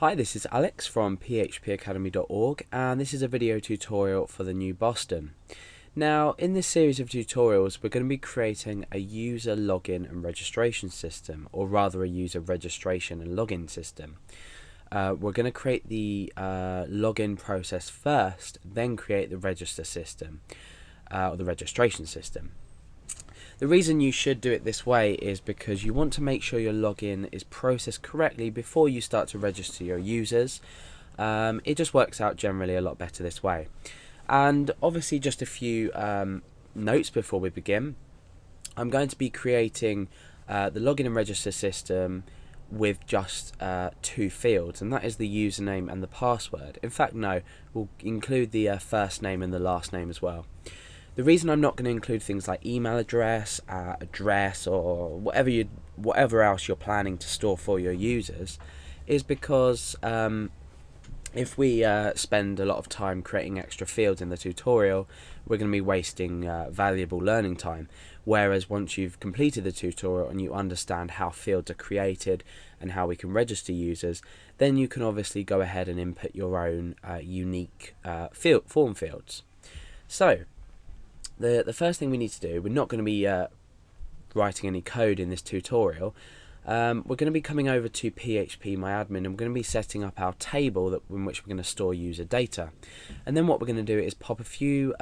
Hi, this is Alex from phpacademy.org, and this is a video tutorial for the new Boston. Now, in this series of tutorials, we're going to be creating a user login and registration system, or rather a user registration and login system. We're going to create the login process first, then create the register system, or the registration system. The reason you should do it this way is because you want to make sure your login is processed correctly before you start to register your users. It just works out generally a lot better this way. And obviously, just a few notes before we begin. I'm going to be creating the login and register system with just two fields, and that is the username and the password. In fact, no, we'll include the first name and the last name as well. The reason I'm not going to include things like email address, address, or whatever else you're planning to store for your users is because if we spend a lot of time creating extra fields in the tutorial, we're going to be wasting valuable learning time. Whereas once you've completed the tutorial and you understand how fields are created and how we can register users, then you can obviously go ahead and input your own unique form fields. So, the first thing we need to do, we're not going to be writing any code in this tutorial. We're going to be coming over to phpMyAdmin, and we're going to be setting up our table in which we're going to store user data. And then what we're going to do is pop a few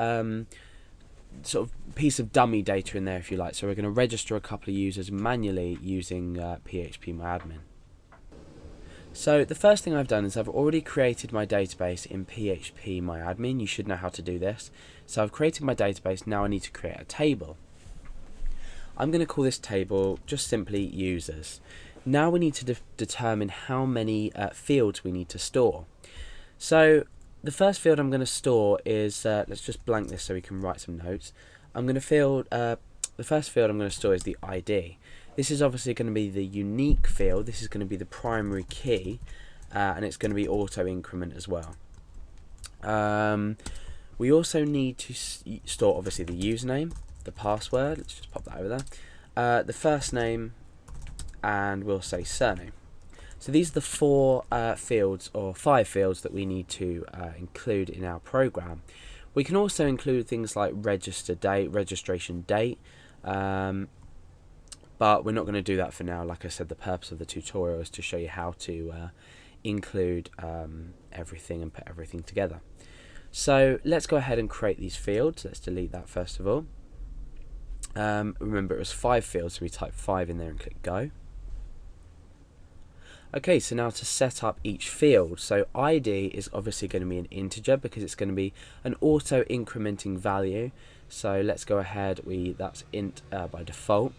sort of piece of dummy data in there, if you like. So we're going to register a couple of users manually using phpMyAdmin. So the first thing I've done is I've already created my database in phpMyAdmin. You should know how to do this. So I've created my database, now I need to create a table. I'm going to call this table just simply users. Now we need to determine how many fields we need to store. So the first field I'm going to store is, let's just blank this so we can write some notes. The first field I'm going to store is the ID. This is obviously going to be the unique field. This is going to be the primary key, and it's going to be auto increment as well. We also need to store obviously the username, the password, let's just pop that over there, the first name, and we'll say surname. So these are the four fields, or 5 fields, that we need to include in our program. We can also include things like register date, registration date, but we're not going to do that for now. Like I said, the purpose of the tutorial is to show you how to include everything and put everything together. So let's go ahead and create these fields. Let's delete that first of all. Remember, it was 5 fields, so we type 5 in there and click go. Okay, so now to set up each field. So ID is obviously going to be an integer because it's going to be an auto incrementing value. So let's go ahead, that's int by default.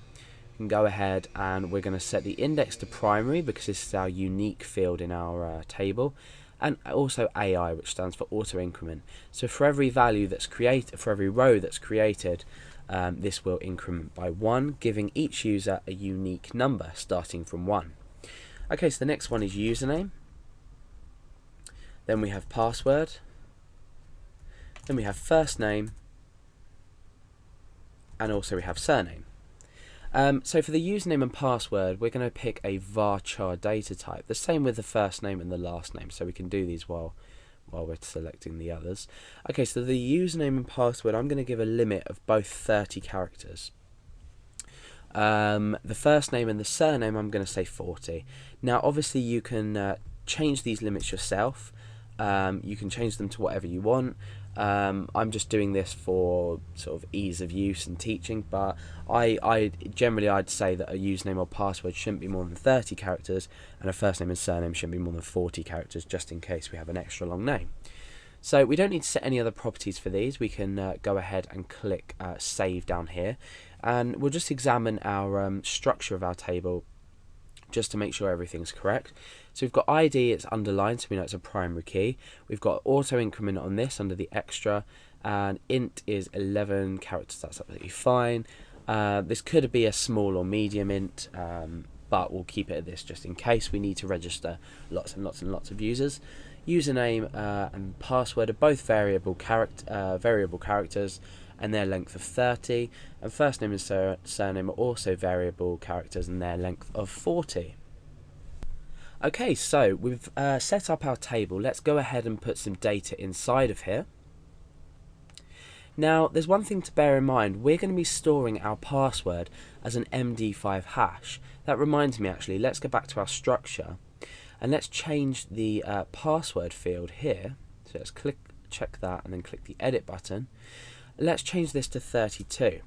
We can go ahead and we're going to set the index to primary because this is our unique field in our table, and also AI, which stands for auto increment. So for every value that's created, for every row that's created, this will increment by 1, giving each user a unique number starting from 1. Okay, so the next one is username. Then we have password. Then we have first name. And also we have surname. So for the username and password, we're going to pick a varchar data type. The same with the first name and the last name, so we can do these while we're selecting the others. Okay, so the username and password, I'm going to give a limit of both 30 characters. The first name and the surname, I'm going to say 40. Now, obviously, you can change these limits yourself. You can change them to whatever you want. I'm just doing this for sort of ease of use and teaching, but I'd say that a username or password shouldn't be more than 30 characters, and a first name and surname shouldn't be more than 40 characters, just in case we have an extra long name. So we don't need to set any other properties for these. We can go ahead and click save down here, and we'll just examine our structure of our table just to make sure everything's correct. So we've got ID, it's underlined, so we know it's a primary key. We've got auto increment on this under the extra, and int is 11 characters, that's absolutely fine. This could be a small or medium int, but we'll keep it at this just in case we need to register lots and lots and lots of users. Username and password are both variable characters, and their length of 30, and first name and surname are also variable characters and their length of 40. Okay, so we've set up our table. Let's go ahead and put some data inside of here. Now, there's one thing to bear in mind. We're going to be storing our password as an MD5 hash. That reminds me, actually, let's go back to our structure and let's change the password field here. So let's check that and then click the edit button. Let's change this to 32.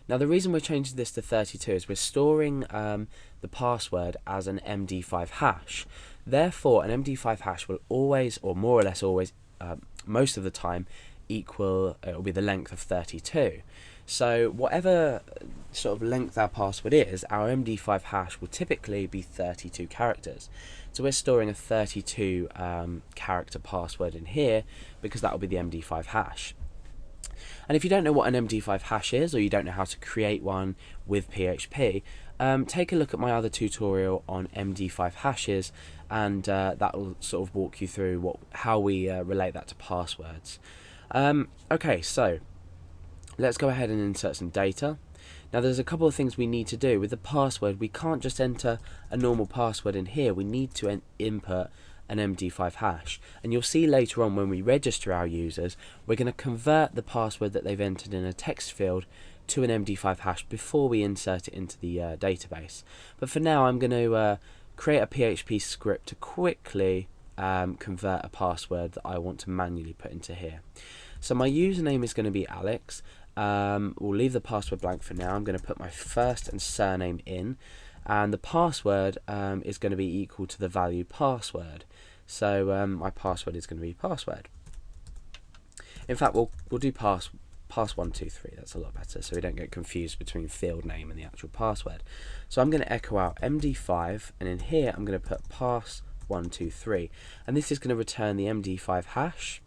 Now, the reason we're changing this to 32 is we're storing the password as an MD5 hash. Therefore, an MD5 hash will always, or more or less always, most of the time, equal, it will be the length of 32. So whatever sort of length our password is, our MD5 hash will typically be 32 characters. So we're storing a 32 character password in here because that will be the MD5 hash. And if you don't know what an MD5 hash is, or you don't know how to create one with PHP, take a look at my other tutorial on MD5 hashes, and that will sort of walk you through how we relate that to passwords. Okay, so let's go ahead and insert some data. Now, there's a couple of things we need to do. With the password, we can't just enter a normal password in here. We need to input an MD5 hash, and you'll see later on when we register our users, we're going to convert the password that they've entered in a text field to an MD5 hash before we insert it into the database. But for now, I'm going to create a PHP script to quickly convert a password that I want to manually put into here. So my username is going to be Alex. We'll leave the password blank for now. I'm going to put my first and surname in, and the password is going to be equal to the value password. So my password is going to be password. In fact, we'll do pass123. That's a lot better, so we don't get confused between field name and the actual password. So I'm going to echo out MD5, and in here I'm going to put pass123, and this is going to return the MD5 hash.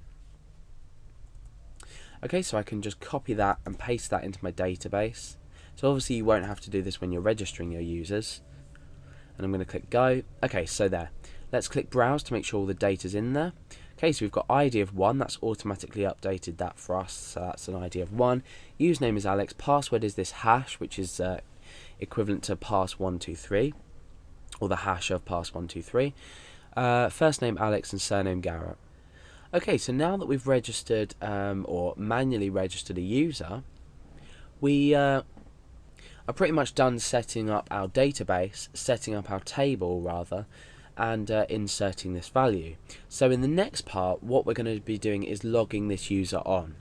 Okay, so I can just copy that and paste that into my database. So obviously you won't have to do this when you're registering your users. And I'm going to click go. Okay, so there. Let's click browse to make sure all the data's in there. Okay, so we've got ID of 1. That's automatically updated that for us. So that's an ID of 1. Username is Alex. Password is this hash, which is equivalent to pass123, or the hash of pass123. First name Alex and surname Garrett. Okay, so now that we've registered or manually registered a user, we are pretty much done setting up our database, setting up our table rather, and inserting this value. So in the next part, what we're going to be doing is logging this user on.